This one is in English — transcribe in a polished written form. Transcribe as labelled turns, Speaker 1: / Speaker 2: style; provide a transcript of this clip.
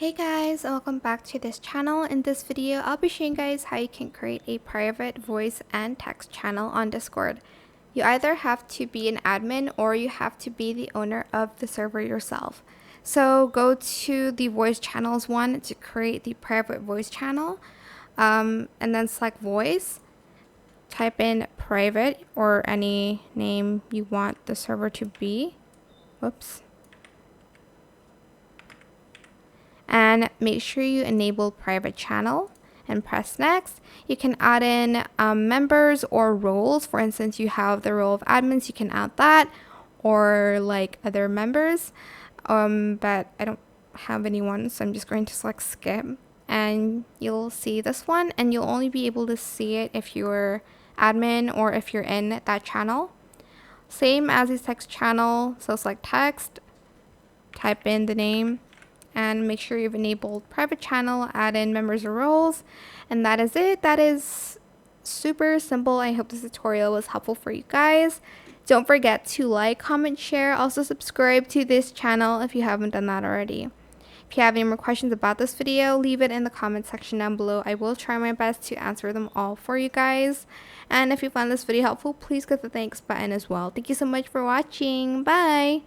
Speaker 1: Hey guys, and welcome back to this channel. In this video, I'll be showing you guys how you can create a private voice and text channel on Discord. You either have to be an admin or you have to be the owner of the server yourself. So go to the voice channels one to create the private voice channel, and then select voice. Type in private or any name you want the server to be. Whoops. And make sure you enable private channel and press next. You can add in members or roles. For instance, you have the role of admins, you can add that, or like other members, but I don't have anyone, so I'm just going to select skip, and you'll see this one, and you'll only be able to see it if you're admin or if you're in that channel. Same as the text channel, so select text, type in the name, and make sure you've enabled private channel, add in members or roles, and that is it. That is super simple. I hope this tutorial was helpful for you guys. Don't forget to like, comment, share, also subscribe to this channel if you haven't done that already. If you have any more questions about this video, leave it in the comment section down below. I will try my best to answer them all for you guys. And if you found this video helpful, please click the thanks button as well. Thank you so much for watching. Bye!